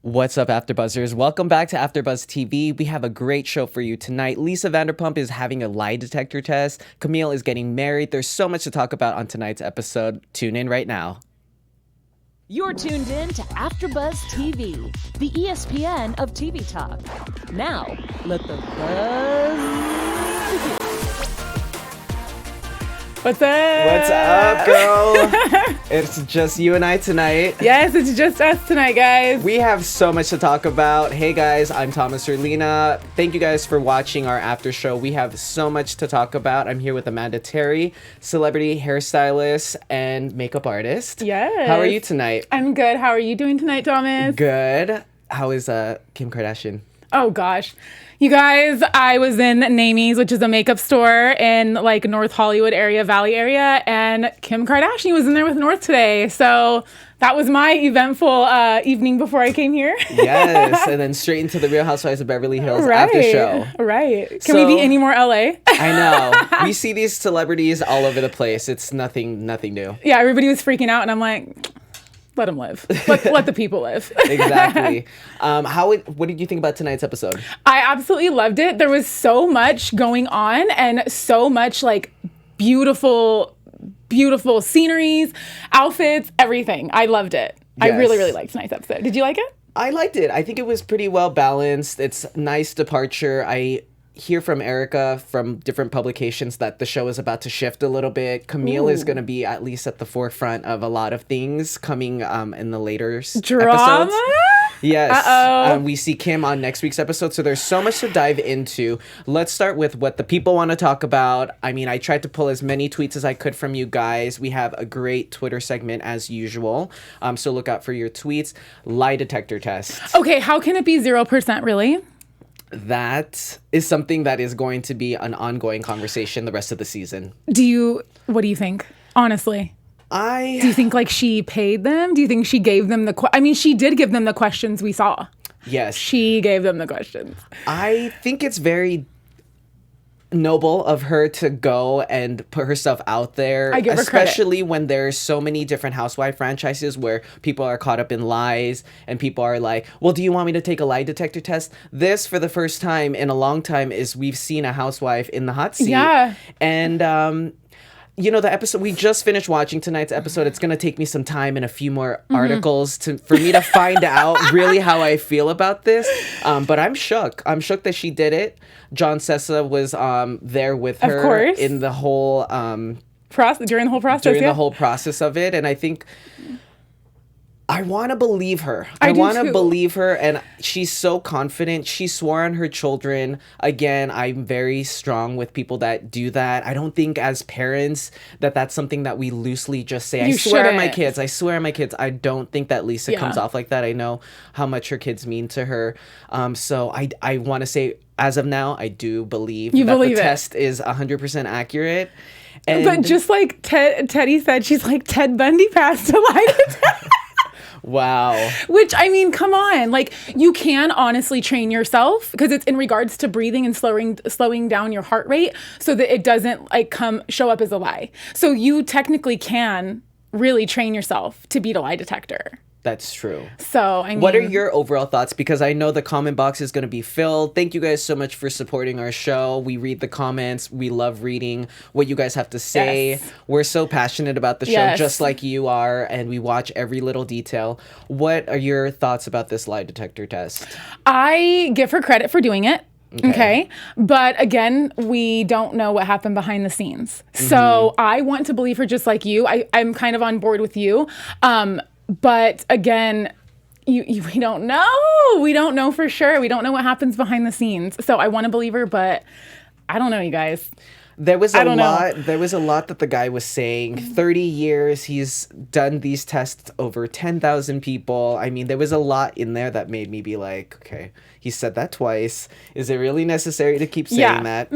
What's up, AfterBuzzers? Welcome back to AfterBuzz TV. We have a great show for you tonight. Lisa Vanderpump is having a lie detector test. Camille is getting married. There's so much to talk about on tonight's episode. Tune in right now. You're tuned in to AfterBuzz TV, the ESPN of TV talk. Now, let the buzz begin. What's up? What's up, girl? It's just you and I tonight. Yes, it's just us tonight, guys. We have so much to talk about. Hey, guys, I'm Thomas Erlina. Thank you guys for watching our after show. We have so much to talk about. I'm here with Amanda Terry, celebrity hairstylist and makeup artist. Yes. How are you tonight? I'm good. How are you doing tonight, Thomas? Good. How is Kim Kardashian? Oh, gosh. You guys, I was in Namie's, which is a makeup store in like North Hollywood area, Valley area, and Kim Kardashian was in there with North today. So that was my eventful evening before I came here. Yes, and then straight into the Real Housewives of Beverly Hills after show. Right. Can we be any more LA? I know. We see these celebrities all over the place. It's nothing new. Yeah, everybody was freaking out, and I'm like, let them live. Let the people live. Exactly. What did you think about tonight's episode? I absolutely loved it. There was so much going on and so much like beautiful sceneries, outfits, everything. I loved it. Yes. I really liked tonight's episode. Did you like it? I liked it. I think it was pretty well balanced. It's a nice departure. I hear from Erica from different publications that the show is about to shift a little bit. Camille is going to be at least at the forefront of a lot of things coming in the later drama episodes. Yes. Uh-oh. We see Kim on next week's episode, so there's so much to dive into. Let's start with what the people want to talk about. I mean, I tried to pull as many tweets as I could from you guys. We have a great Twitter segment as usual, so look out for your tweets. Lie detector test. Okay, how can it be 0%, really? That is something that is going to be an ongoing conversation the rest of the season. What do you think? Honestly. Do you think like she paid them? Do you think she gave them she did give them the questions we saw. Yes. She gave them the questions. I think it's very noble of her to go and put herself out there. I give her credit. Especially when there's so many different housewife franchises where people are caught up in lies and people are like, well, do you want me to take a lie detector test? This, for the first time in a long time, is we've seen a housewife in the hot seat. Yeah. And, the episode, we just finished watching tonight's episode. It's going to take me some time and a few more articles for me to find out really how I feel about this. But I'm shook. I'm shook that she did it. John Sessa was there with her, of course, in the whole during the whole process. The whole process of it. And I think I want to believe her. I want to too. believe her, and she's so confident. She swore on her children. Again, I'm very strong with people that do that. I don't think as parents that's something that we loosely just say. I swear on my kids. I swear on my kids. I don't think that Lisa comes off like that. I know how much her kids mean to her. So I want to say, as of now, I do believe the test is 100% accurate. But just like Teddy said, she's like, Ted Bundy passed a lie detector. Wow. Which, I mean, come on. Like, you can honestly train yourself because it's in regards to breathing and slowing down your heart rate so that it doesn't like show up as a lie. So you technically can really train yourself to beat a lie detector. That's true. So, I mean, what are your overall thoughts? Because I know the comment box is going to be filled. Thank you guys so much for supporting our show. We read the comments. We love reading what you guys have to say. Yes. We're so passionate about the show, just like you are, and we watch every little detail. What are your thoughts about this lie detector test? I give her credit for doing it. Okay. But again, we don't know what happened behind the scenes. So I want to believe her just like you. I'm kind of on board with you. But again, we don't know. We don't know for sure. We don't know what happens behind the scenes. So I want to believe her, but I don't know, you guys. There was a lot that the guy was saying. 30 years, he's done these tests over 10,000 people. I mean, there was a lot in there that made me be like, okay, he said that twice. Is it really necessary to keep saying that?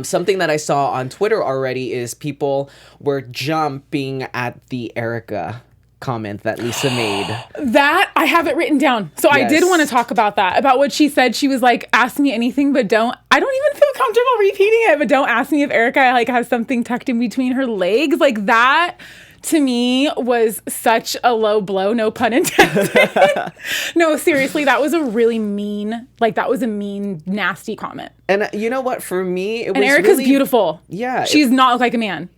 Something that I saw on Twitter already is people were jumping at the Erica comment that Lisa made. That, I have it written down. So yes. I did want to talk about that, about what she said. She was like, ask me anything, but I don't even feel comfortable repeating it, but don't ask me if Erica like has something tucked in between her legs. Like that, to me was such a low blow, no pun intended. No, seriously, that was a really mean, that was a mean, nasty comment. And you know what? For me, it was And Erica's really beautiful. Yeah. She's not look like a man.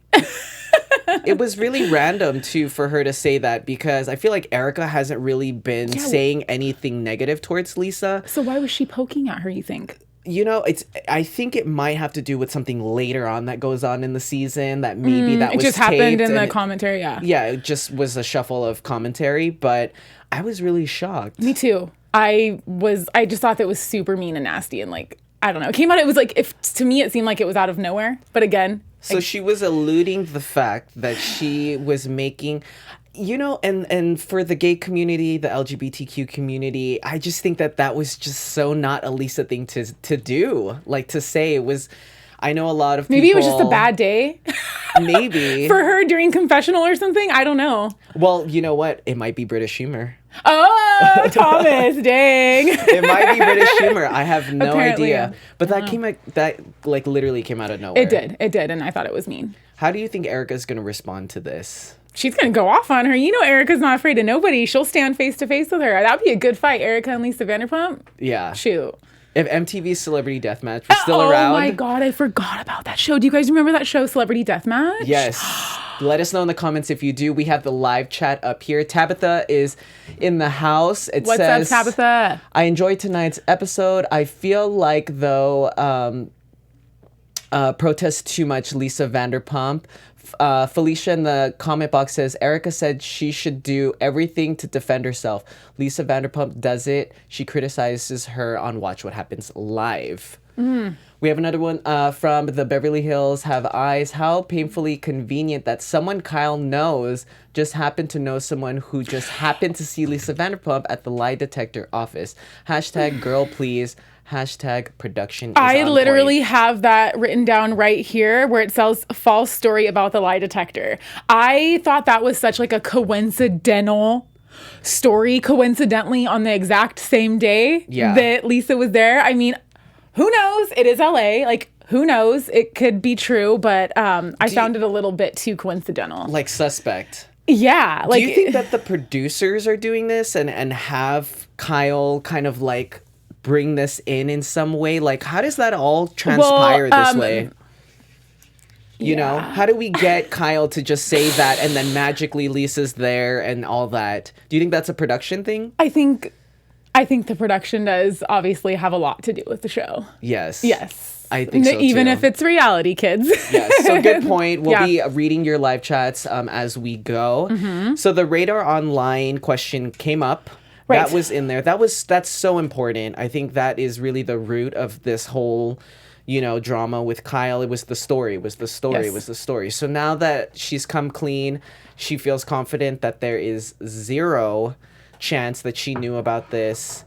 It was really random too for her to say that, because I feel like Erica hasn't really been saying anything negative towards Lisa. So why was she poking at her, you think? You know, I think it might have to do with something later on that goes on in the season, that maybe that was It just happened in the commentary, yeah. Yeah, it just was a shuffle of commentary, but I was really shocked. Me too. I just thought that was super mean and nasty, and I don't know. It came out, it was to me it seemed like it was out of nowhere, but again. So she was alluding to the fact that she was making, and for the gay community, the LGBTQ community, I just think that was just so not a Lisa thing to do. To say it was, I know a lot of people. Maybe it was just a bad day. Maybe. For her during confessional or something. I don't know. Well, you know what? It might be British humor. Oh, Thomas, dang. It might be British humor. I have no Apparently, idea. But that literally came out of nowhere. It did, and I thought it was mean. How do you think Erica's going to respond to this? She's going to go off on her. You know Erica's not afraid of nobody. She'll stand face to face with her. That'd be a good fight, Erica and Lisa Vanderpump. Yeah. Shoot. If MTV's Celebrity Deathmatch was still around. Oh my God, I forgot about that show. Do you guys remember that show, Celebrity Deathmatch? Yes. Let us know in the comments if you do. We have the live chat up here. Tabitha is in the house. What's up, Tabitha? I enjoyed tonight's episode. I feel like, though, protest too much Lisa Vanderpump. Felicia in the comment box says, Erica said she should do everything to defend herself. Lisa Vanderpump does it. She criticizes her on Watch What Happens Live. We have another one from the Beverly Hills Have Eyes. How painfully convenient that someone Kyle knows just happened to know someone who just happened to see Lisa Vanderpump at the lie detector office. Hashtag girl please. Hashtag production is I on literally point. have that written down right here where it says false story about the lie detector. I thought that was such a coincidental story, coincidentally on the exact same day that Lisa was there. I mean, who knows? It is LA. Who knows? It could be true, but I found it a little bit too coincidental. Suspect. Yeah. Do you think that the producers are doing this and have Kyle kind of bring this in some way? How does that all transpire this way? You know, how do we get Kyle to just say that and then magically Lisa's there and all that? Do you think that's a production thing? I think the production does obviously have a lot to do with the show. Yes. Yes. I think so Even too. if it's reality, kids. Yes. So good point. We'll be reading your live chats as we go. Mm-hmm. So the Radar Online question came up. Right. That was in there. That's so important. I think that is really the root of this whole, drama with Kyle. It was the story. So now that she's come clean, she feels confident that there is zero chance that she knew about this.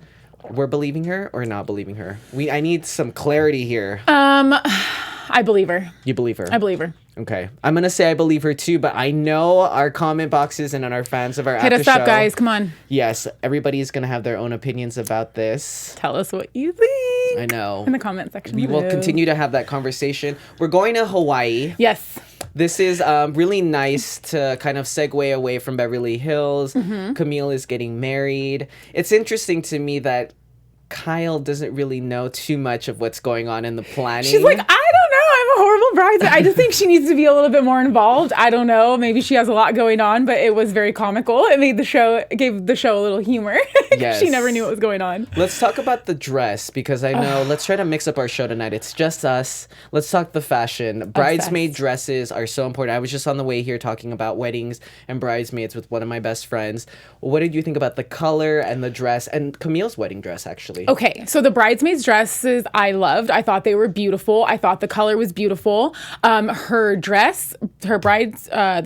We're believing her or not believing her? I need some clarity here. I believe her. You believe her? I believe her. Okay. I'm going to say I believe her too, but I know our comment boxes and our fans of our Hit us up, guys. Come on. Yes. Everybody's going to have their own opinions about this. Tell us what you think. I know. In the comment section. We will continue to have that conversation. We're going to Hawaii. Yes. This is really nice to kind of segue away from Beverly Hills. Mm-hmm. Camille is getting married. It's interesting to me that Kyle doesn't really know too much of what's going on in the planning. She's like, I don't know. I'm a horrible bridesmaid. I just think she needs to be a little bit more involved. I don't know. Maybe she has a lot going on, but it was very comical. It gave the show a little humor. Yes. She never knew what was going on. Let's talk about the dress because I know, let's try to mix up our show tonight. It's just us. Let's talk the fashion. Bridesmaid dresses are so important. I was just on the way here talking about weddings and bridesmaids with one of my best friends. What did you think about the color and the dress and Camille's wedding dress, actually? Okay, so the bridesmaids dresses I loved. I thought they were beautiful. I thought the color was beautiful. Her dress, the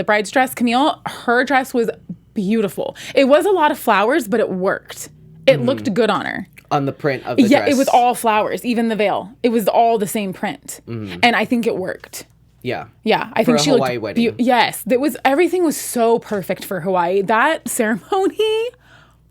bride's dress, Camille, her dress was beautiful. It was a lot of flowers, but it worked. It looked good on her. On the print of the dress. Yeah, it was all flowers, even the veil. It was all the same print. And I think it worked. Yeah. Yeah, I think she Hawaii looked wedding. Yes, everything was so perfect for Hawaii. That ceremony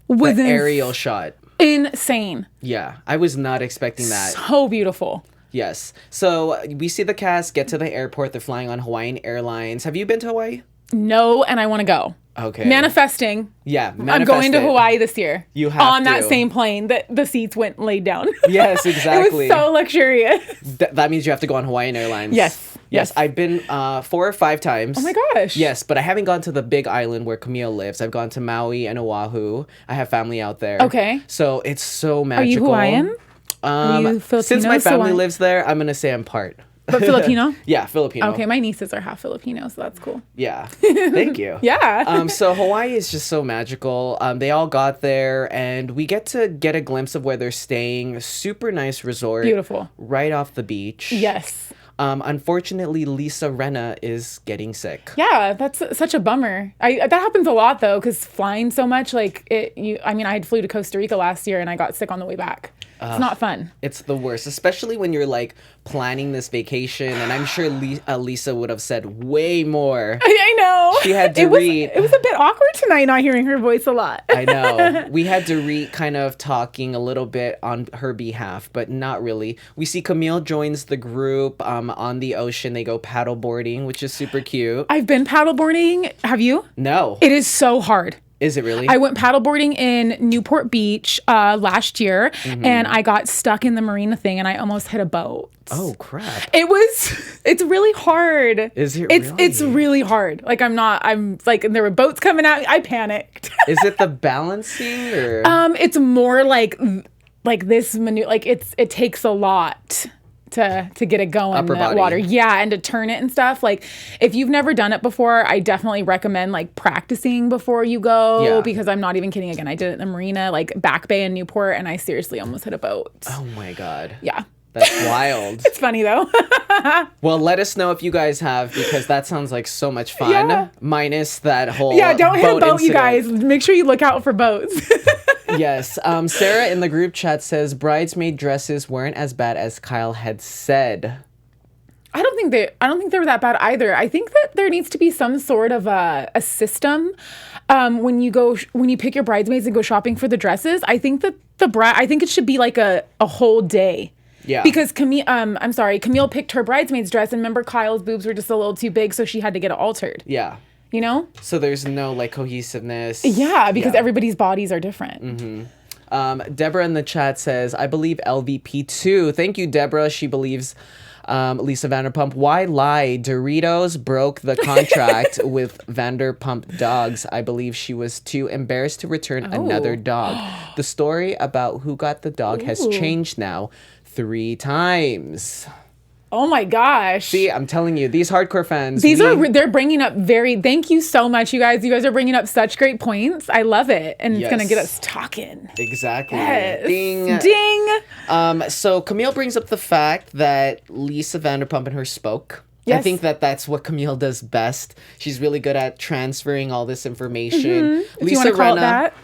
was an aerial shot. Insane. Yeah, I was not expecting that. So beautiful. Yes. So we see the cast get to the airport. They're flying on Hawaiian Airlines. Have you been to Hawaii? No, and I want to go. Okay. Manifesting. Yeah, I'm going to Hawaii this year. You have on to. that same plane that the seats went laid down. Yes, exactly. It was so luxurious. That means you have to go on Hawaiian Airlines. Yes. I've been 4 or 5 times. Oh my gosh. Yes, but I haven't gone to the big island where Camille lives. I've gone to Maui and Oahu. I have family out there. Okay. So it's so magical. Are you Hawaiian? Are you Filipino? Since my family lives there, I'm going to say I'm part. But Filipino? Yeah, Filipino. Okay, my nieces are half Filipino, so that's cool. Yeah. Thank you. Yeah. So Hawaii is just so magical. They all got there and we get to get a glimpse of where they're staying. Super nice resort. Beautiful. Right off the beach. Yes. Unfortunately, Lisa Rinna is getting sick. Yeah, that's such a bummer. That happens a lot though, because flying so much, I had flew to Costa Rica last year and I got sick on the way back. It's not fun. It's the worst, especially when you're like planning this vacation. And I'm sure Lisa would have said way more. I know. She had to read. It was a bit awkward tonight not hearing her voice a lot. I know. We had to read kind of talking a little bit on her behalf, but not really. We see Camille joins the group on the ocean. They go paddle boarding, which is super cute. I've been paddle boarding. Have you? No. It is so hard. Is it really? I went paddleboarding in Newport Beach last year, and I got stuck in the marina thing, and I almost hit a boat. Oh crap! It's really hard. Is it? It's really hard. I'm like, and there were boats coming out. I panicked. Is it the balancing or? It's more like this maneuver. Like it takes a lot to get it going in that water. Yeah, and to turn it and stuff. Like if you've never done it before, I definitely recommend like practicing before you go because I'm not even kidding. Again, I did it in the marina, like Back Bay in Newport, and I seriously almost hit a boat. Oh my God. Yeah. That's wild. It's funny though. Well, let us know if you guys have, because that sounds like so much fun. Yeah. Minus that whole don't hit a boat, incident. you guys. Make sure you look out for boats. Yes. Sarah in the group chat says bridesmaid dresses weren't as bad as Kyle had said. I don't think they were that bad either. I think that there needs to be some sort of a system when you pick your bridesmaids and go shopping for the dresses. I think that I think it should be like a whole day. Yeah. Because Camille picked her bridesmaid's dress, and remember Kyle's boobs were just a little too big, so she had to get it altered. Yeah. You know? So there's no like cohesiveness. Yeah, because everybody's bodies are different. Mm-hmm. Deborah in the chat says, I believe LVP too. Thank you, Deborah. She believes Lisa Vanderpump. Why lie? Doritos broke the contract with Vanderpump Dogs. I believe she was too embarrassed to return another dog. The story about who got the dog has changed now 3 times. Oh my gosh. See, I'm telling you, these hardcore fans. They're bringing up thank you so much, you guys. You guys are bringing up such great points. I love it. And it's going to get us talking. Exactly. Yes. Ding. Ding. So Camille brings up the fact that Lisa Vanderpump and her spoke. Yes. I think that-that's what Camille does best. She's really good at transferring all this information. If you want to call it that.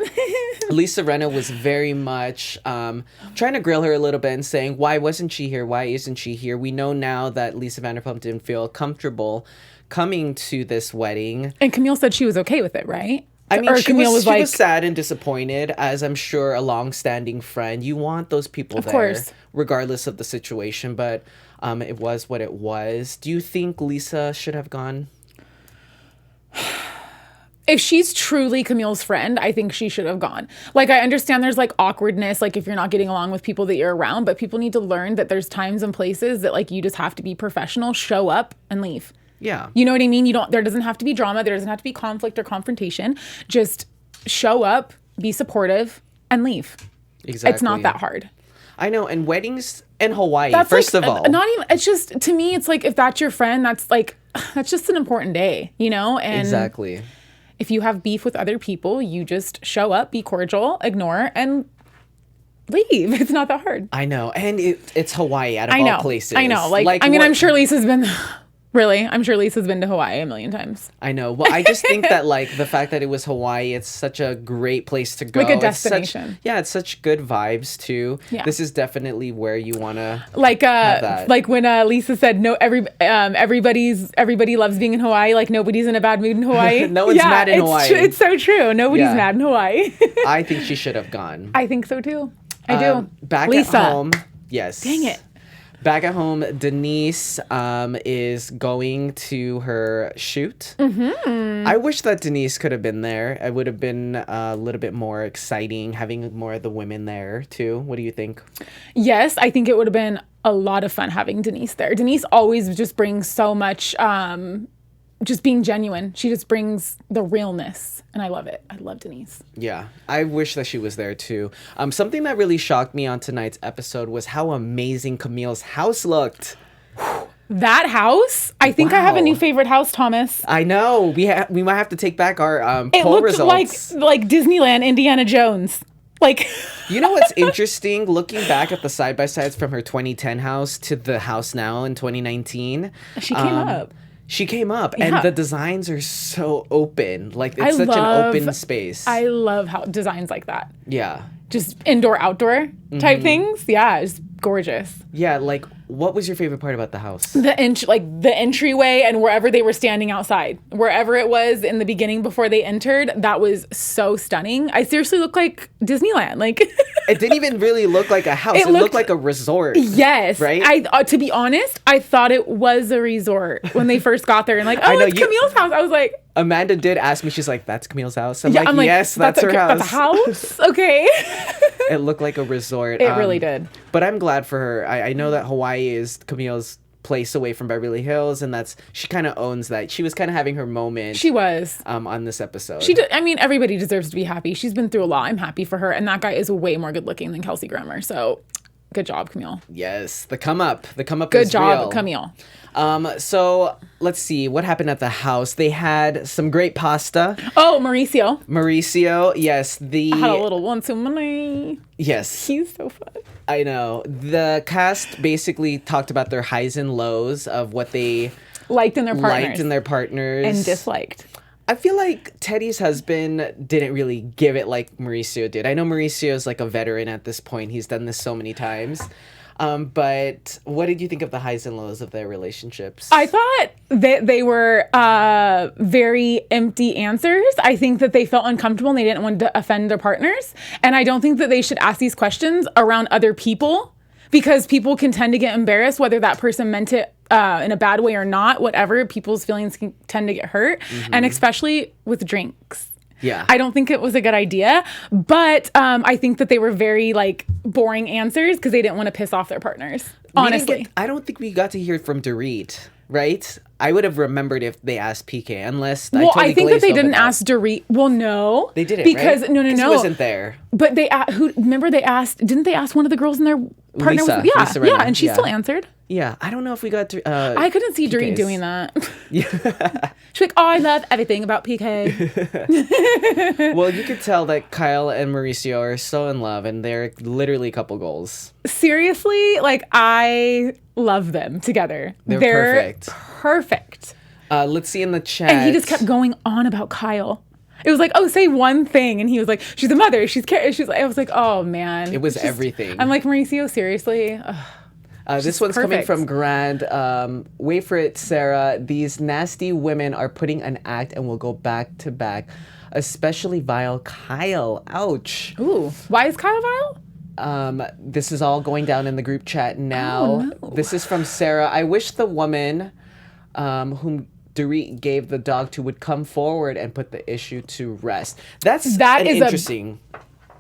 Lisa Rinna was very much trying to grill her a little bit and saying, why wasn't she here? Why isn't she here? We know now that Lisa Vanderpump didn't feel comfortable coming to this wedding. And Camille said she was okay with it, right? I mean, she was sad and disappointed, as I'm sure a long-standing friend. You want those people there, course, regardless of the situation. But it was what it was. Do you think Lisa should have gone? If she's truly Camille's friend, I think she should have gone. Like, I understand there's like awkwardness, like if you're not getting along with people that you're around, but people need to learn that there's times and places that like you just have to be professional, show up and leave. Yeah. You know what I mean? There doesn't have to be drama. There doesn't have to be conflict or confrontation. Just show up, be supportive, and leave. Exactly. It's not that hard. I know. And weddings in Hawaii, that's first of all. Not even, it's just, to me, it's like, if that's your friend, that's just an important day, you know? And exactly. If you have beef with other people, you just show up, be cordial, ignore, and leave. It's not that hard. I know. And it's Hawaii out of all places. I know. Like I mean, I'm sure Lisa's been... Really? I'm sure Lisa's been to Hawaii a million times. I know. Well, I just think that like the fact that it was Hawaii, it's such a great place to go. Like a destination. It's such good vibes too. Yeah. This is definitely where you want to have that. Like when Lisa said, "No, everybody loves being in Hawaii. Like nobody's in a bad mood in Hawaii." No one's mad in Hawaii. It's so true. Nobody's mad in Hawaii. I think she should have gone. I think so too. I do. Back Lisa. at home. Yes. Dang it. Back at home, Denise is going to her shoot. I wish that Denise could have been there. It would have been a little bit more exciting having more of the women there too. What do you think? Yes, I think it would have been a lot of fun having Denise there. Denise always just brings so much, just being genuine. She just brings the realness, and I love it. I love Denise. Yeah, I wish that she was there too. Something that really shocked me on tonight's episode was how amazing Camille's house looked. That house? I think I have a new favorite house, Thomas. I know. We might have to take back our It poll looked results. like Disneyland, Indiana Jones. Like, you know what's interesting? Looking back at the side-by-sides from her 2010 house to the house now in 2019. She came up. She came up, Yeah. and the designs are so open. Like, it's such an open space. I love how designs like that. Yeah. Just indoor, outdoor type things. Yeah, it's gorgeous. Yeah, like, what was your favorite part about the house? The entryway and wherever they were standing outside, wherever it was in the beginning before they entered, that was so stunning. I seriously looked like Disneyland. Like, It didn't even really look like a house. It looked like a resort. Yes. Right? I to be honest, I thought it was a resort when they first got there and like, oh, it's Camille's house. I was like, Amanda did ask me, she's like, that's Camille's house? I'm I'm like, yes, that's her house. That's a house? Okay. It looked like a resort. It really did. But I'm glad for her. I know that Hawaii is Camille's place away from Beverly Hills, and she kind of owns that. She was kind of having her moment. She was. On this episode. She did. I mean, everybody deserves to be happy. She's been through a lot. I'm happy for her. And that guy is way more good looking than Kelsey Grammer. So good job, Camille. Yes. The come up. The come up Good is job, real. Camille. So let's see what happened at the house. They had some great pasta. Oh, Mauricio. Yes. I had a little one too many. Yes. He's so fun. I know. The cast basically talked about their highs and lows of what they liked in their partners. And disliked. I feel like Teddy's husband didn't really give it like Mauricio did. I know Mauricio is like a veteran at this point. He's done this so many times. But what did you think of the highs and lows of their relationships? I thought that they were very empty answers. I think that they felt uncomfortable and they didn't want to offend their partners. And I don't think that they should ask these questions around other people because people can tend to get embarrassed, whether that person meant it in a bad way or not. Whatever, people's feelings can tend to get hurt. And especially with drinks. Yeah. I don't think it was a good idea, but I think that they were very boring answers because they didn't want to piss off their partners. Honestly. I don't think we got to hear from Dorit, right? I would have remembered if they asked PK, unless I think that they didn't ask Dorit. Well, no. They didn't, because right? No. He wasn't there. But didn't they ask one of the girls in their partner? Lisa yeah, and she still answered. Yeah, I don't know if we got to. I couldn't see Dorit doing that. Yeah. She's like, oh, I love everything about PK. Well, you could tell that Kyle and Mauricio are so in love, and they're literally couple goals. Seriously, I love them together. They're perfect. Let's see in the chat. And he just kept going on about Kyle. It was like, oh, say one thing. And he was like, she's a mother. I was like, oh, man. It was everything. I'm like, Mauricio, seriously? This one's coming from Grand. Wait for it, Sarah. These nasty women are putting an act and will go back to back. Especially vile Kyle. Ouch. Ooh. Why is Kyle vile? This is all going down in the group chat now. Oh, no. This is from Sarah. I wish the woman whom Dorit gave the dog to would come forward and put the issue to rest. That is interesting.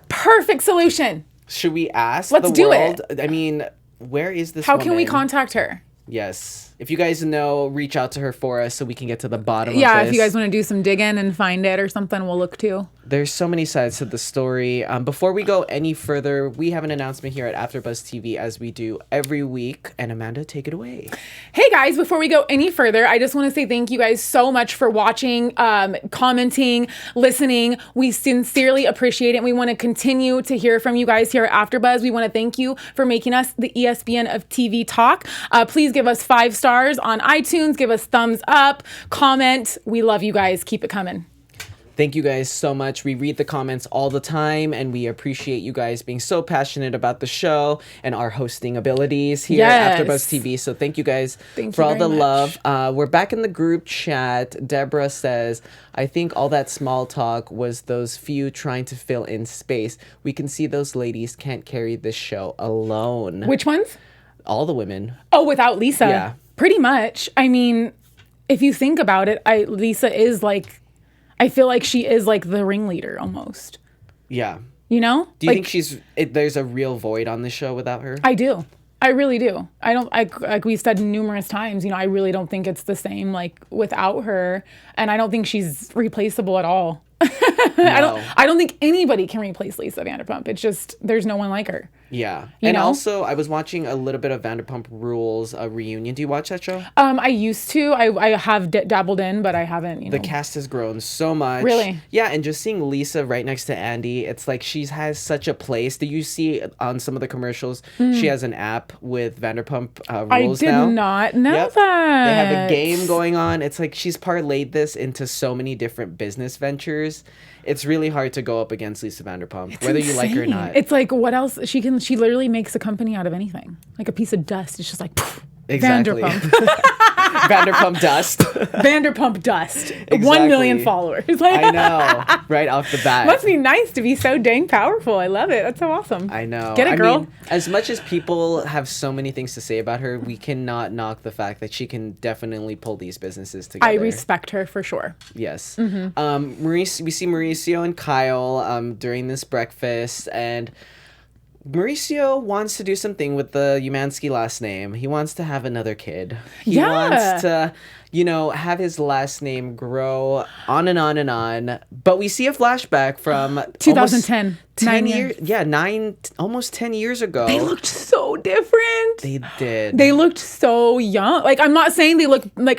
Perfect solution. Should we ask Let's the world? Do it. I mean, where is this How woman? can we contact her? Yes. If you guys know, reach out to her for us so we can get to the bottom of this. Yeah, if you guys want to do some digging and find it or something, we'll look too. There's so many sides to the story. Before we go any further, we have an announcement here at AfterBuzz TV as we do every week. And Amanda, take it away. Hey guys, before we go any further, I just want to say thank you guys so much for watching, commenting, listening. We sincerely appreciate it. We want to continue to hear from you guys here at AfterBuzz. We want to thank you for making us the ESPN of TV talk. Please give us 5 stars on iTunes. Give us thumbs up, comment. We love you guys. Keep it coming. Thank you guys so much. We read the comments all the time, and we appreciate you guys being so passionate about the show and our hosting abilities here at AfterBuzz TV. So thank you guys for all the love. We're back in the group chat. Deborah says, I think all that small talk was those few trying to fill in space. We can see those ladies can't carry this show alone. Which ones? all the women. Oh, without Lisa. Yeah. Pretty much. I mean, if you think about it, Lisa is like, I feel like she is like the ringleader almost. Yeah. You know? Do you think there's a real void on this show without her? I do. I really do. Like we've said numerous times, I really don't think it's the same like without her. And I don't think she's replaceable at all. No. I don't think anybody can replace Lisa Vanderpump. It's just, there's no one like her. Yeah. You know? Also, I was watching a little bit of Vanderpump Rules, a reunion. Do you watch that show? I used to. I have dabbled in, but I haven't, The cast has grown so much. Really? Yeah, and just seeing Lisa right next to Andy, it's like she has such a place. Do you see on some of the commercials, she has an app with Vanderpump Rules now? I did not know that. They have a game going on. It's like she's parlayed this into so many different business ventures. It's really hard to go up against Lisa Vanderpump, whether you like her or not. It's like, what else? She literally makes a company out of anything. Like a piece of dust. It's just like, poof, Exactly. Vanderpump. Vanderpump Dust. Vanderpump Dust. Exactly. 1 million followers. Like, I know. Right off the bat. Must be nice to be so dang powerful. I love it. That's so awesome. I know. Get it, girl. I mean, as much as people have so many things to say about her, we cannot knock the fact that she can definitely pull these businesses together. I respect her for sure. Yes. We see Mauricio and Kyle during this breakfast, and Mauricio wants to do something with the Umansky last name. He wants to have another kid. He wants to, have his last name grow on and on and on. But we see a flashback from 2010. 10 years. Yeah, almost 10 years ago. They looked so different. They did. They looked so young. Like, I'm not saying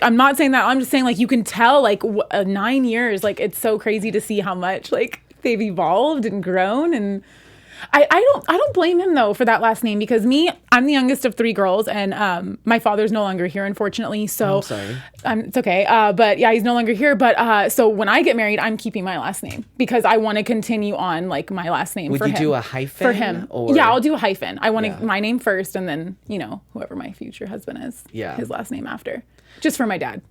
I'm not saying that. I'm just saying, like, you can tell, like, 9 years. Like, it's so crazy to see how much, like, they've evolved and grown. And I don't blame him though for that last name, because I'm the youngest of 3 girls, and my father's no longer here, unfortunately. So I'm sorry. It's okay. But yeah, he's no longer here. But so when I get married, I'm keeping my last name because I want to continue on like my last name. Would you do a hyphen for him? Or? Yeah, I'll do a hyphen. I want my name first, and then whoever my future husband is, his last name after, just for my dad.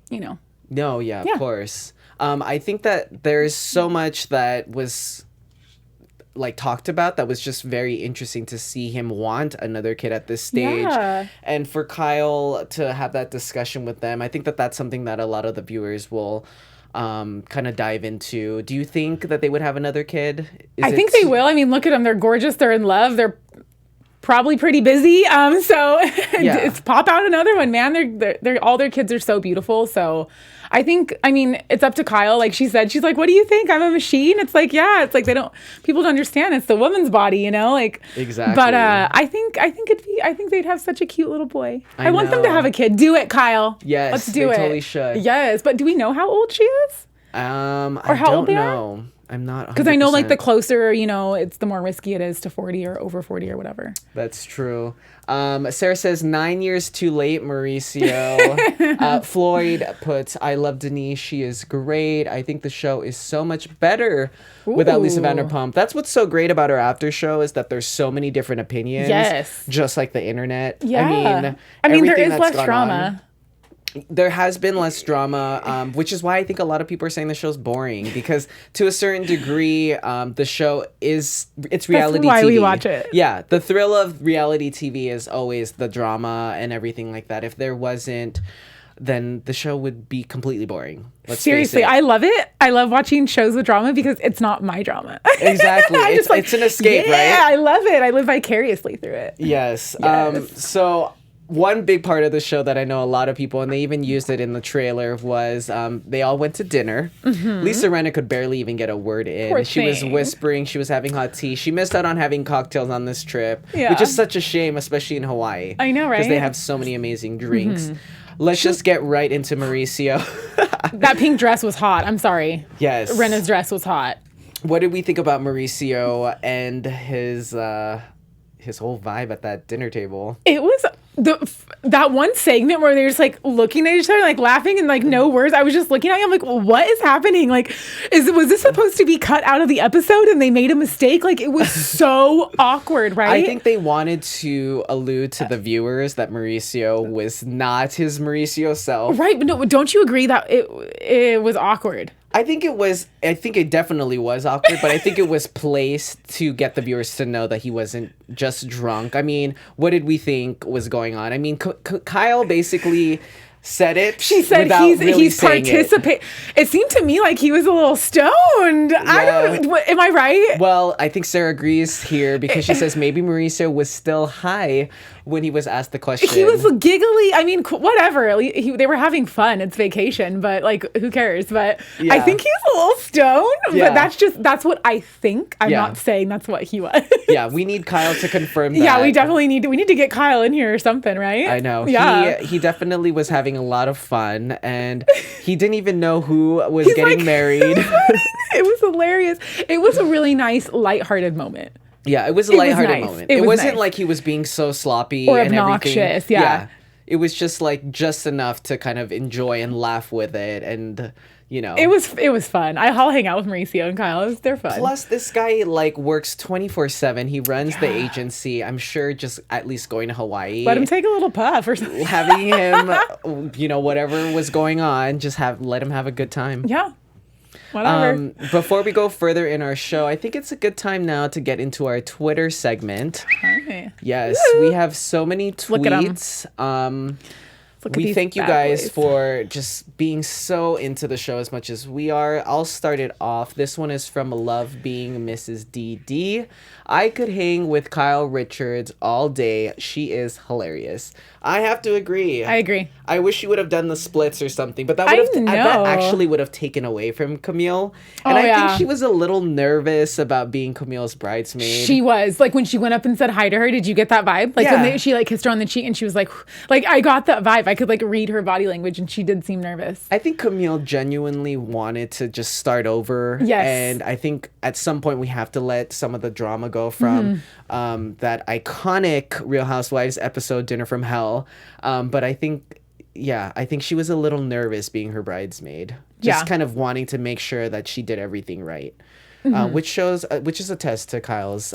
No, yeah, of course. I think that there's so much that was like talked about that was just very interesting to see him want another kid at this stage. Yeah. And for Kyle to have that discussion with them, I think that that's something that a lot of the viewers will kind of dive into. Do you think that they would have another kid? I think they will. I mean, look at them. They're gorgeous. They're in love. They're probably pretty busy. So it's pop out another one, man. They're all their kids are so beautiful. So I think, it's up to Kyle. Like she said, she's like, what do you think? I'm a machine. It's like, yeah, it's like people don't understand. It's the woman's body, like. Exactly. But I think they'd have such a cute little boy. I want them to have a kid. Do it, Kyle. Yes. Let's do it. They totally should. Yes. But do we know how old she is? Or how old they are? know. I'm not 100%. Because I know like the closer, it's the more risky it is to 40 or over 40 or whatever. That's true. Sarah says 9 years too late, Mauricio. Floyd puts, I love Denise. She is great. I think the show is so much better without Lisa Vanderpump. That's what's so great about our after show is that there's so many different opinions. Yes. Just like the internet. Yeah. I mean there is less drama. There has been less drama, which is why I think a lot of people are saying the show's boring, because to a certain degree, the show it's reality TV. That's why we watch it. Yeah, the thrill of reality TV is always the drama and everything like that. If there wasn't, then the show would be completely boring. Seriously, I love it. I love watching shows with drama because it's not my drama. Exactly. It's an escape, right? Yeah, I love it. I live vicariously through it. Yes. So one big part of the show that I know a lot of people, and they even used it in the trailer, was they all went to dinner. Mm-hmm. Lisa Rinna could barely even get a word in. Poor she was thing. whispering. She was having hot tea. She missed out on having cocktails on this trip, Yeah. which is such a shame, especially in Hawaii. I know, right? Because they have so many amazing drinks. Mm-hmm. Let's just get right into Mauricio. That pink dress was hot. I'm sorry. Yes. Rinna's dress was hot. What did we think about Mauricio and his whole vibe at that dinner table? It was that one segment where they're just like looking at each other, like laughing and like no words. I was just looking at him like, well, what is happening? Like, was this supposed to be cut out of the episode and they made a mistake? Like, it was so awkward, right? I think they wanted to allude to the viewers that Mauricio was not his Mauricio self. Right, but no, don't you agree that it was awkward? I think it definitely was awkward, but I think it was placed to get the viewers to know that he wasn't just drunk. I mean, what did we think was going on? I mean, Kyle basically said it. She said he's participating. It seemed to me like he was a little stoned. Yeah. I don't. Am I right? Well, I think Sarah agrees here because she says maybe Mauricio was still high when he was asked the question. He was giggly. I mean, whatever. They were having fun. It's vacation, but like, who cares? But I think he was a little stoned. Yeah. But that's what I think. I'm not saying that's what he was. Yeah, we need Kyle to confirm that. Yeah, we definitely need to get Kyle in here or something, right? I know. Yeah. He definitely was having a lot of fun, and he didn't even know who was getting married. It was hilarious. It was a really nice, lighthearted moment. Yeah, it was a lighthearted moment. It wasn't like he was being so sloppy or and obnoxious. Everything. Yeah. It was just enough to kind of enjoy and laugh with it, and it was fun. I'll hang out with Mauricio and Kyle. They're fun. Plus, this guy works 24/7. He runs the agency. I'm sure just at least going to Hawaii. Let him take a little puff or something. Having him, whatever was going on, just let him have a good time. Yeah. Whatever. Before we go further in our show, I think it's a good time now to get into our Twitter segment. Hi. Yes, we have so many tweets. We thank you guys for just being so into the show as much as we are. I'll start it off. This one is from Love Being Mrs. DD. I could hang with Kyle Richards all day. She is hilarious. I have to agree. I agree. I wish she would have done the splits or something, but that actually would have taken away from Camille. And I think she was a little nervous about being Camille's bridesmaid. She was. When she went up and said hi to her, did you get that vibe? When she kissed her on the cheek and she was like, I got that vibe. I could read her body language and she did seem nervous. I think Camille genuinely wanted to just start over. Yes. And I think at some point we have to let some of the drama go from that iconic Real Housewives episode, Dinner from Hell. But I think she was a little nervous being her bridesmaid. Just kind of wanting to make sure that she did everything right. Which is a test to Kyle's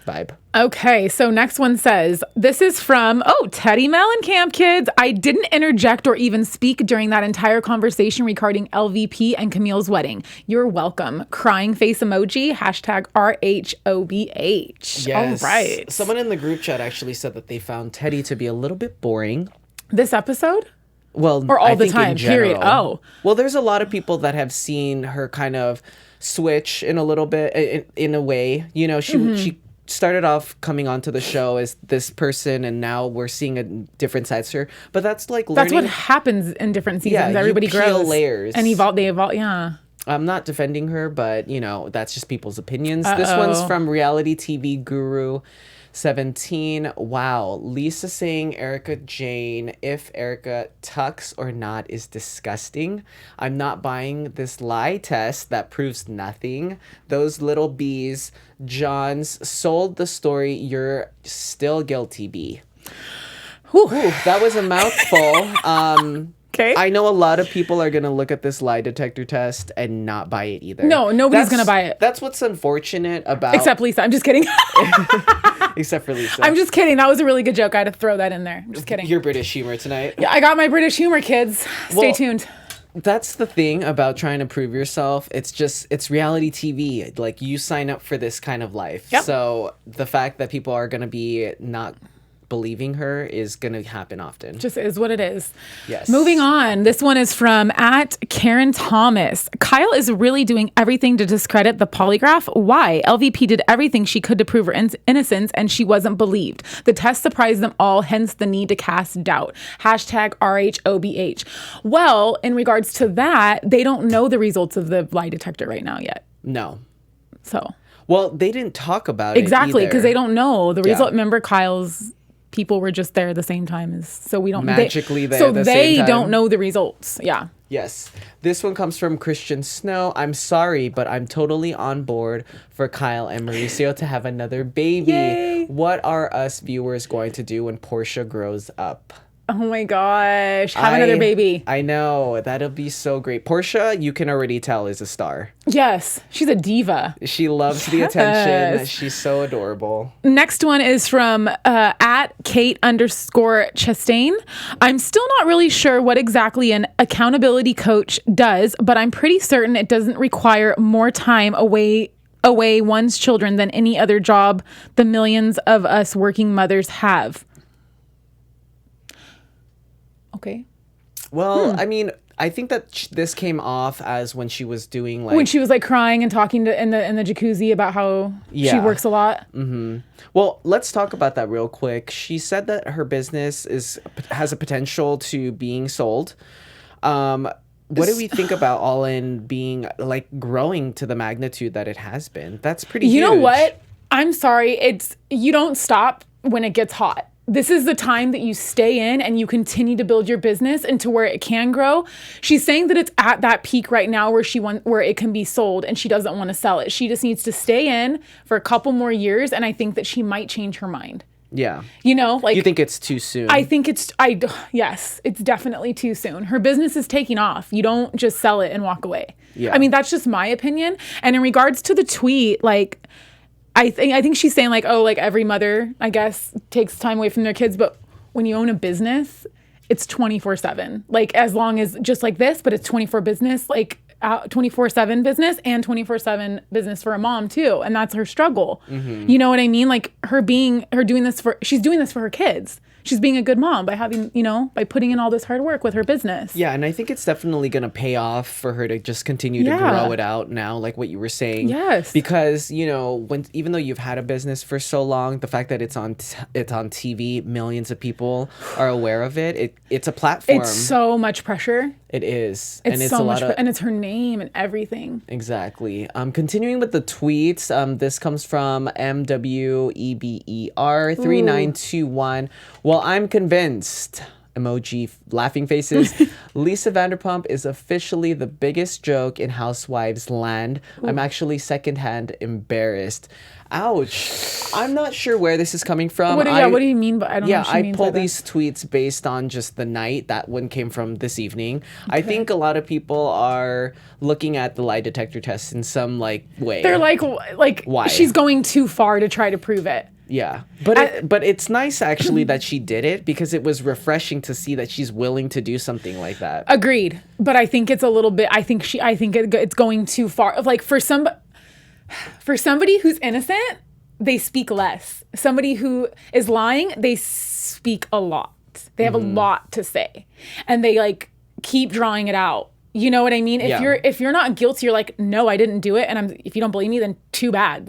vibe. Okay, so next one says, this is from, Teddy Mellencamp, kids. I didn't interject or even speak during that entire conversation regarding LVP and Camille's wedding. You're welcome. Crying face emoji, hashtag RHOBH. Yes. All right. Someone in the group chat actually said that they found Teddy to be a little bit boring. This episode? Well, or all the time, period. Oh. Well, there's a lot of people that have seen her kind of switch in a little bit, in a way. She started off coming onto the show as this person, and now we're seeing a different side to her. But that's learning. That's what happens in different seasons. Everybody grows. Layers. And they evolve, yeah. I'm not defending her, but, that's just people's opinions. This one's from Reality TV Guru 17. Wow. Lisa saying Erica Jane, if Erica tucks or not, is disgusting. I'm not buying this lie test that proves nothing. Those little bees. Johns sold the story. You're still guilty, B. Whew, that was a mouthful. Okay. I know a lot of people are going to look at this lie detector test and not buy it either. No, nobody's going to buy it. That's what's unfortunate about... Except Lisa. I'm just kidding. Except for Lisa. I'm just kidding. That was a really good joke. I had to throw that in there. I'm just kidding. Your British humor tonight. Yeah, I got my British humor, kids. Stay tuned. That's the thing about trying to prove yourself. It's reality TV. You sign up for this kind of life. Yep. So the fact that people are going to be not believing her is going to happen often. Just is what it is. Yes. Moving on. This one is from @Karen Thomas. Kyle is really doing everything to discredit the polygraph. Why? LVP did everything she could to prove her innocence, and she wasn't believed. The test surprised them all, hence the need to cast doubt. Hashtag RHOBH. Well, in regards to that, they don't know the results of the lie detector right now yet. No. So. Well, they didn't talk about it exactly, because they don't know the result. Yeah. Remember, Kyle's people were just there the same time so we don't magically there. So they don't know the results. Yeah. Yes. This one comes from Christian Snow. I'm sorry, but I'm totally on board for Kyle and Mauricio to have another baby. Yay. What are us viewers going to do when Portia grows up? Oh my gosh. Have another baby. I know. That'll be so great. Portia, you can already tell, is a star. Yes. She's a diva. She loves the attention. She's so adorable. Next one is from at Kate_Chastain. I'm still not really sure what exactly an accountability coach does, but I'm pretty certain it doesn't require more time away one's children than any other job the millions of us working mothers have. Okay. Well, I mean, I think that this came off as when she was doing when she was like crying and talking in the jacuzzi about how she works a lot. Mm-hmm. Well, let's talk about that real quick. She said that her business has a potential to being sold. What do we think about All In being like growing to the magnitude that it has been? That's pretty huge. You know what? I'm sorry. You don't stop when it gets hot. This is the time that you stay in and you continue to build your business into where it can grow. She's saying that it's at that peak right now where it can be sold, and she doesn't want to sell it. She just needs to stay in for a couple more years, and I think that she might change her mind. Yeah. You know, like, you think it's too soon? I think yes, it's definitely too soon. Her business is taking off. You don't just sell it and walk away. Yeah. I mean, that's just my opinion. And in regards to the tweet, like, I think she's saying like, oh, like every mother, I guess, takes time away from their kids. But when you own a business, it's 24/7. Like, as long as just like this, but it's 24 business, like 24/7 business and 24/7 business for a mom too. And that's her struggle. Mm-hmm. You know what I mean? Like she's doing this for her kids. She's being a good mom by by putting in all this hard work with her business. Yeah, and I think it's definitely going to pay off for her to just continue to grow it out now, like what you were saying. Yes. Because, even though you've had a business for so long, the fact that it's on TV, millions of people are aware of it. It's a platform. It's so much pressure. It is. It's so much, and it's her name and everything. Exactly. Continuing with the tweets, this comes from MWEBER3921. Well, I'm convinced. Emoji laughing faces. Lisa Vanderpump is officially the biggest joke in Housewives land. Ooh. I'm actually secondhand embarrassed. Ouch. I'm not sure where this is coming from. What do you mean? But I don't know what she means. I pulled these tweets based on just the night. That one came from this evening. Okay. I think a lot of people are looking at the lie detector test in some way. They're like why? She's going too far to try to prove it. Yeah, but it's nice actually that she did it, because it was refreshing to see that she's willing to do something like that. Agreed, but I think it's a little bit. I think it's going too far. Like for somebody who's innocent, they speak less. Somebody who is lying, they speak a lot. They have a lot to say, and they keep drawing it out. You know what I mean? If you're not guilty, you're like, no, I didn't do it, and if you don't believe me, then too bad.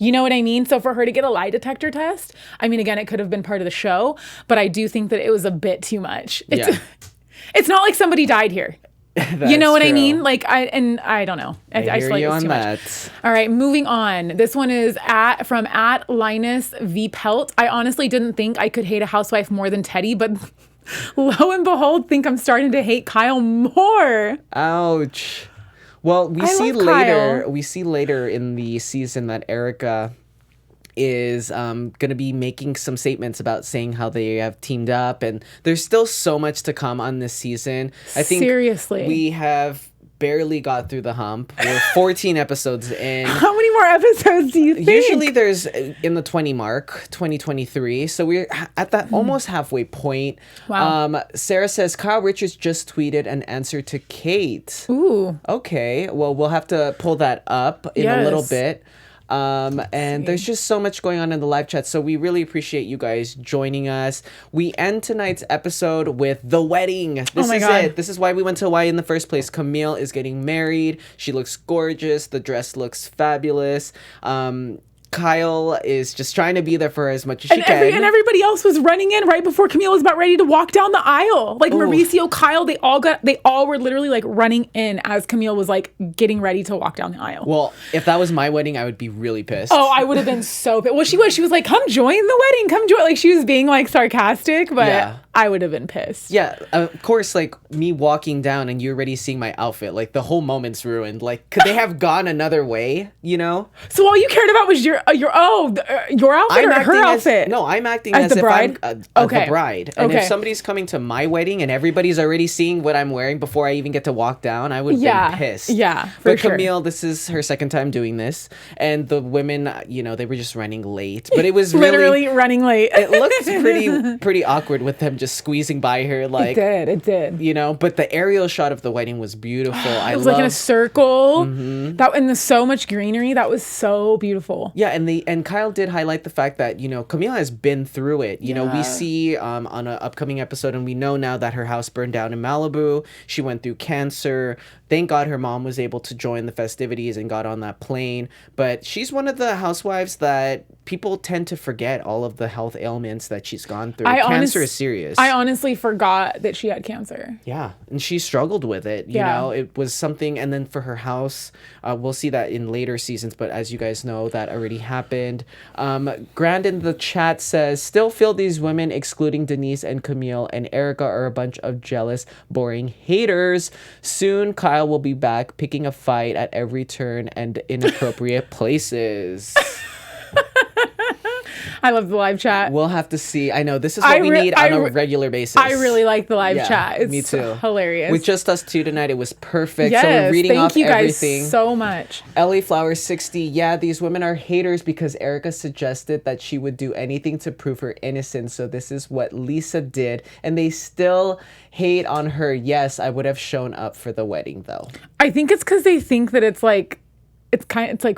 You know what I mean? So for her to get a lie detector test, I mean, again, it could have been part of the show, but I do think that it was a bit too much. It's not like somebody died here. You know what I mean? I don't know. I hear you on that. All right, moving on. This one is from Linus V Pelt. I honestly didn't think I could hate a housewife more than Teddy, but lo and behold, think I'm starting to hate Kyle more. Ouch. Well, we see later in the season that Erica is going to be making some statements about saying how they have teamed up, and there's still so much to come on this season. I think seriously, we have barely got through the hump. We're 14 episodes in. How many more episodes do you think? Usually there's in the 20 mark, 2023. So we're at that almost halfway point. Wow. Sarah says, Kyle Richards just tweeted an answer to Kate. Ooh. Okay. Well, we'll have to pull that up in a little bit. And there's just so much going on in the live chat, so we really appreciate you guys joining us. We end tonight's episode with the wedding. This is it. This is why we went to Hawaii in the first place. Camille is getting married. She looks gorgeous. The dress looks fabulous. Kyle is just trying to be there for her as much as she can. And everybody else was running in right before Camille was about ready to walk down the aisle. Mauricio, Kyle, they all were literally running in as Camille was getting ready to walk down the aisle. Well, if that was my wedding, I would be really pissed. Oh, I would have been so pissed. Well, she was like, come join the wedding. Come join. She was being sarcastic, but yeah. I would have been pissed. Yeah, of course, like me walking down and you already seeing my outfit, like the whole moment's ruined. Like, could they have gone another way, you know? So all you cared about was your outfit or her outfit? No, I'm acting as the if bride? I'm the bride. And if somebody's coming to my wedding and everybody's already seeing what I'm wearing before I even get to walk down, I would have been pissed. Yeah, for But sure. Camille, this is her second time doing this. And the women, you know, they were just running late. But it was literally running late. It looked pretty awkward with them just squeezing by her. Like, it did. You know, but the aerial shot of the wedding was beautiful. It was like in a circle. That and so much greenery. That was so beautiful. Yeah, and Kyle did highlight the fact that, you know, Camille has been through it. You know, we see on an upcoming episode, and we know now that her house burned down in Malibu. She went through cancer. Thank God her mom was able to join the festivities and got on that plane. But she's one of the housewives that people tend to forget all of the health ailments that she's gone through. Cancer is serious. I honestly forgot that she had cancer. Yeah, and she struggled with it. You know, it was something. And then for her house, we'll see that in later seasons. But as you guys know, that already happened. Grand in the chat says, still feel these women, excluding Denise and Camille and Erica, are a bunch of jealous, boring haters. Soon, Kyle will be back picking a fight at every turn and inappropriate places. I love the live chat. We'll have to see. I know this is what we need on a regular basis. I really like the live chat. It's me too. Hilarious. With just us two tonight, it was perfect. Yes, so we're reading off everything. Thank you guys so much. LA Flower 60. Yeah, these women are haters because Erica suggested that she would do anything to prove her innocence. So this is what Lisa did, and they still hate on her. Yes, I would have shown up for the wedding though. I think it's because they think that it's like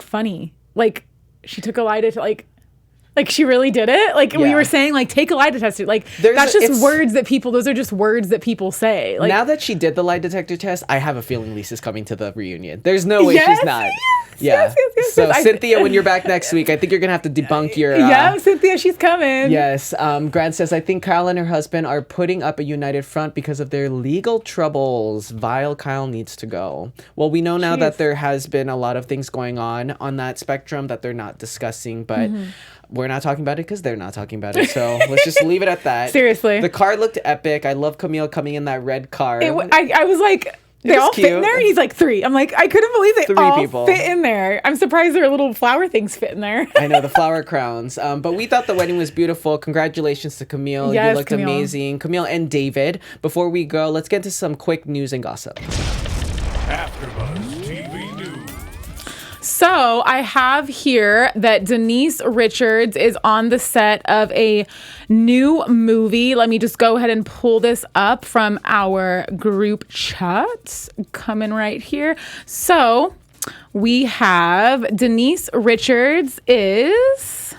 funny. Like she took a lie to like she really did it. Like we were saying, like take a lie detector. Like that's just words that people. Those are just words that people say. Like now that she did the lie detector test, I have a feeling Lisa's coming to the reunion. There's no way she's not. Yes. So Cynthia, when you're back next week, I think you're gonna have to debunk your. Yeah, Cynthia, she's coming. Yes. Grant says, I think Kyle and her husband are putting up a united front because of their legal troubles. Vile Kyle needs to go. Well, we know now that there has been a lot of things going on that spectrum that they're not discussing, but. We're not talking about it because they're not talking about it. So let's just leave it at that. Seriously. The car looked epic. I love Camille coming in that red car. I was like, they all fit in there? He's like, 3. I'm like, I couldn't believe they all fit in there. I'm surprised their little flower things fit in there. I know, the flower crowns. But we thought the wedding was beautiful. Congratulations to Camille. Yes, you looked amazing. Camille and David. Before we go, let's get into some quick news and gossip. AfterBuzz TV News. So I have here that Denise Richards is on the set of a new movie. Let me just go ahead and pull this up from our group chat. Coming right here. So we have Denise Richards is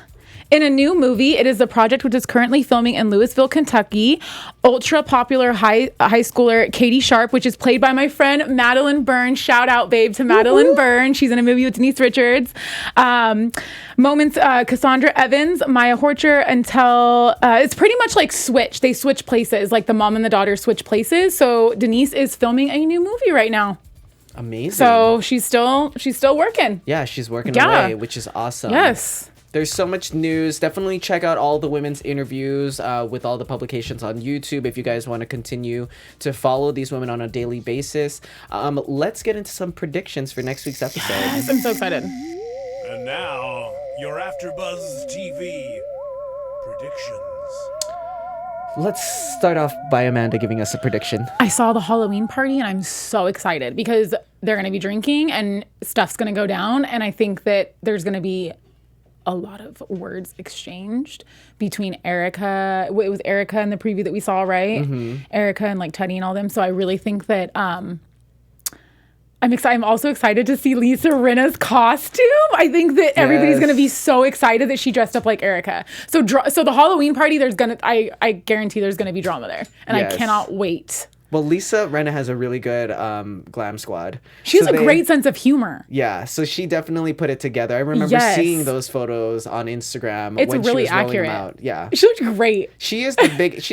in a new movie. It is a project which is currently filming in Louisville, Kentucky. Ultra popular high schooler Katie Sharp, which is played by my friend Madeline Byrne. Shout out, babe, to Madeline Byrne. She's in a movie with Denise Richards. Moments, Cassandra Evans, Maya Horcher, until it's pretty much like Switch. They switch places, like the mom and the daughter switch places. So Denise is filming a new movie right now. Amazing. So she's still working. Yeah, she's working away, which is awesome. Yes. There's so much news. Definitely check out all the women's interviews with all the publications on YouTube if you guys want to continue to follow these women on a daily basis. Let's get into some predictions for next week's episode. Yes, I'm so excited. And now, your AfterBuzz TV predictions. Let's start off by Amanda giving us a prediction. I saw the Halloween party and I'm so excited because they're going to be drinking and stuff's going to go down. And I think that there's going to be a lot of words exchanged between Erica. It was Erica in the preview that we saw, right? Mm-hmm. Erica and like Teddy and all them. So I really think that I'm excited. I'm also excited to see Lisa Rinna's costume. I think that everybody's going to be so excited that she dressed up like Erica. So the Halloween party, I guarantee there's going to be drama there. And I cannot wait. Well, Lisa Rinna has a really good glam squad. She has a great sense of humor. Yeah, so she definitely put it together. I remember seeing those photos on Instagram. It's when really she was accurate. Them out. Yeah, she looks great. She's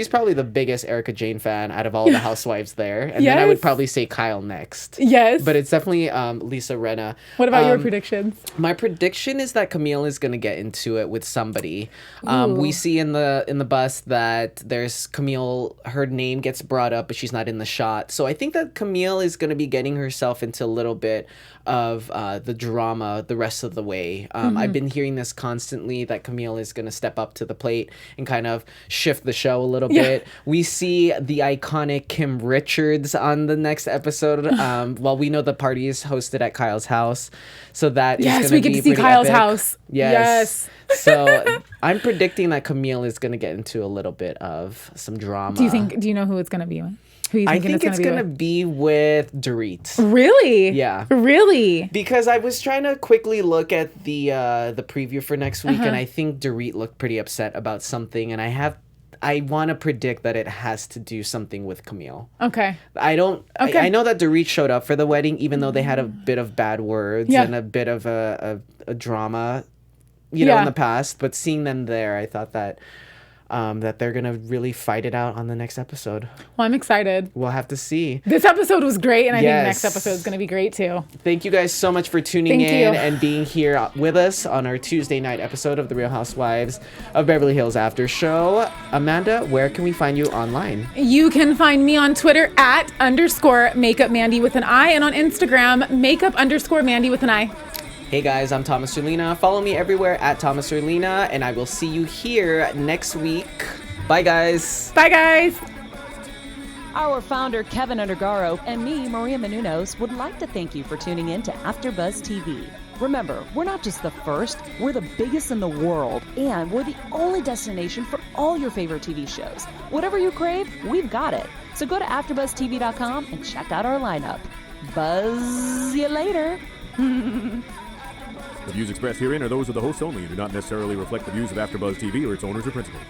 probably the biggest Erica Jane fan out of all the housewives there, and then I would probably say Kyle next. Yes, but it's definitely Lisa Rinna. What about your predictions? My prediction is that Camille is going to get into it with somebody. We see in the bus that there's Camille. Her name gets brought up, but she's not in the shot. So I think that Camille is going to be getting herself into a little bit of the drama the rest of the way. I've been hearing this constantly, that Camille is going to step up to the plate and kind of shift the show a little bit. We see the iconic Kim Richards on the next episode. Well, we know the party is hosted at Kyle's house, so that is going to be we get to see Kyle's epic. house. Yes. So I'm predicting that Camille is going to get into a little bit of some drama. Do you know who it's going to be with? I think it's going to be with Dorit. Really? Yeah. Really? Because I was trying to quickly look at the preview for next week, and I think Dorit looked pretty upset about something, and I want to predict that it has to do something with Camille. Okay. I know that Dorit showed up for the wedding, even though they had a bit of bad words and a bit of a drama, in the past. But seeing them there, I thought that that they're going to really fight it out on the next episode. Well, I'm excited. We'll have to see. This episode was great, and I think the next episode is going to be great, too. Thank you guys so much for tuning in and being here with us on our Tuesday night episode of the Real Housewives of Beverly Hills After Show. Amanda, where can we find you online? You can find me on Twitter at _makeupmandy with an I, and on Instagram, makeup_Mandy with an I. Hey guys, I'm Thomas Erlina. Follow me everywhere at Thomas Erlina, and I will see you here next week. Bye guys. Bye guys. Our founder, Kevin Undergaro, and me, Maria Menounos, would like to thank you for tuning in to AfterBuzz TV. Remember, we're not just the first, we're the biggest in the world, and we're the only destination for all your favorite TV shows. Whatever you crave, we've got it. So go to AfterBuzzTV.com and check out our lineup. Buzz you later. The views expressed herein are those of the hosts only and do not necessarily reflect the views of AfterBuzz TV or its owners or principals.